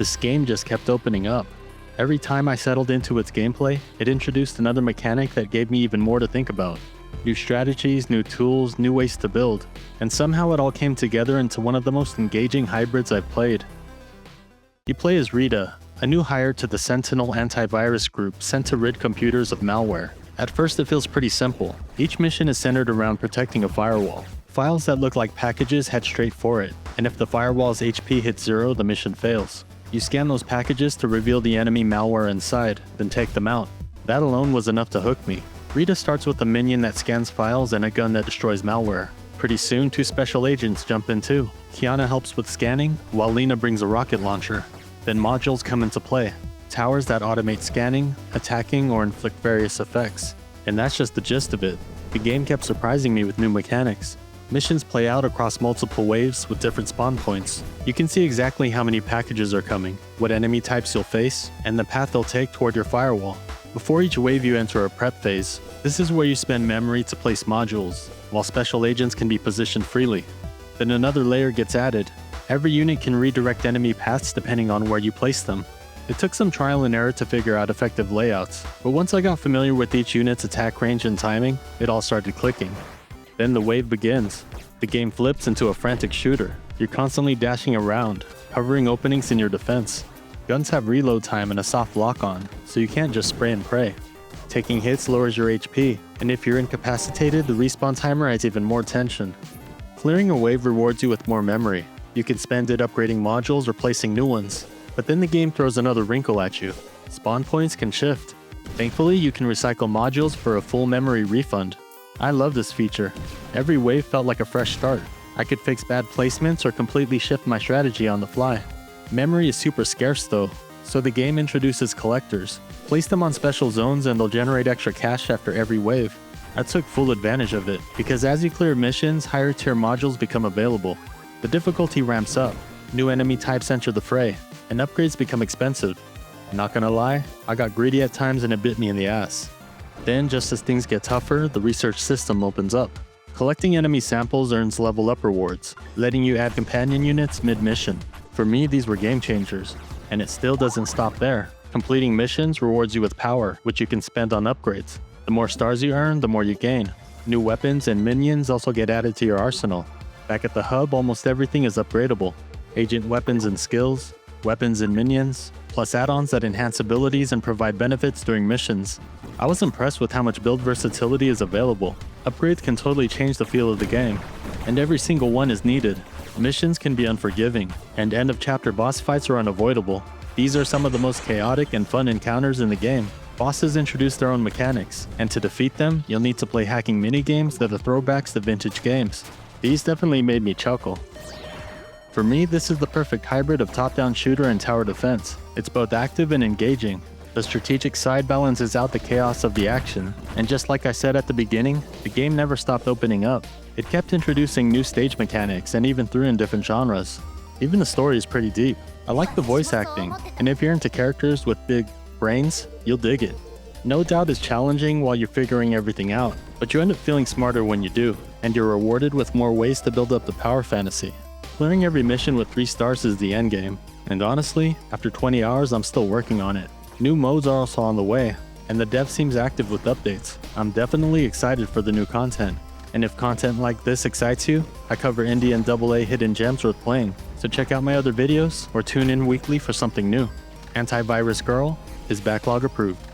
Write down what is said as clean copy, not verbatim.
This game just kept opening up. Every time I settled into its gameplay, it introduced another mechanic that gave me even more to think about. New strategies, new tools, new ways to build, and somehow it all came together into one of the most engaging hybrids I've played. You play as Rita, a new hire to the Sentinel Antivirus Group sent to rid computers of malware. At first it feels pretty simple. Each mission is centered around protecting a firewall. Files that look like packages head straight for it, and if the firewall's HP hits 0, the mission fails. You scan those packages to reveal the enemy malware inside, then take them out. That alone was enough to hook me. Rita starts with a minion that scans files and a gun that destroys malware. Pretty soon, 2 special agents jump in too. Kiana helps with scanning, while Lena brings a rocket launcher. Then modules come into play. Towers that automate scanning, attacking, or inflict various effects. And that's just the gist of it. The game kept surprising me with new mechanics. Missions play out across multiple waves with different spawn points. You can see exactly how many packages are coming, what enemy types you'll face, and the path they'll take toward your firewall. Before each wave you enter a prep phase. This is where you spend memory to place modules, while special agents can be positioned freely. Then another layer gets added. Every unit can redirect enemy paths depending on where you place them. It took some trial and error to figure out effective layouts, but once I got familiar with each unit's attack range and timing, it all started clicking. Then the wave begins. The game flips into a frantic shooter. You're constantly dashing around, covering openings in your defense. Guns have reload time and a soft lock-on, so you can't just spray and pray. Taking hits lowers your HP, and if you're incapacitated, the respawn timer adds even more tension. Clearing a wave rewards you with more memory. You can spend it upgrading modules or placing new ones. But then the game throws another wrinkle at you. Spawn points can shift. Thankfully, you can recycle modules for a full memory refund. I love this feature. Every wave felt like a fresh start. I could fix bad placements or completely shift my strategy on the fly. Memory is super scarce though, so the game introduces collectors. Place them on special zones and they'll generate extra cash after every wave. I took full advantage of it, because as you clear missions, higher tier modules become available. The difficulty ramps up, new enemy types enter the fray, and upgrades become expensive. Not gonna lie, I got greedy at times and it bit me in the ass. Then, just as things get tougher, the research system opens up. Collecting enemy samples earns level up rewards, letting you add companion units mid-mission. For me, these were game changers. And it still doesn't stop there. Completing missions rewards you with power, which you can spend on upgrades. The more stars you earn, the more you gain. New weapons and minions also get added to your arsenal. Back at the hub, almost everything is upgradable. Agent weapons and skills, weapons and minions, plus add-ons that enhance abilities and provide benefits during missions. I was impressed with how much build versatility is available. Upgrades can totally change the feel of the game, and every single one is needed. Missions can be unforgiving, and end-of-chapter boss fights are unavoidable. These are some of the most chaotic and fun encounters in the game. Bosses introduce their own mechanics, and to defeat them, you'll need to play hacking minigames that are throwbacks to vintage games. These definitely made me chuckle. For me, this is the perfect hybrid of top-down shooter and tower defense. It's both active and engaging. The strategic side balances out the chaos of the action, and just like I said at the beginning, the game never stopped opening up. It kept introducing new stage mechanics and even threw in different genres. Even the story is pretty deep. I like the voice acting, and if you're into characters with big brains, you'll dig it. No doubt it's challenging while you're figuring everything out, but you end up feeling smarter when you do, and you're rewarded with more ways to build up the power fantasy. Clearing every mission with 3 stars is the endgame, and honestly, after 20 hours I'm still working on it. New modes are also on the way, and the dev seems active with updates. I'm definitely excited for the new content. And if content like this excites you, I cover indie and AA hidden gems worth playing, so check out my other videos or tune in weekly for something new. Antivirus Girl is Backlog approved.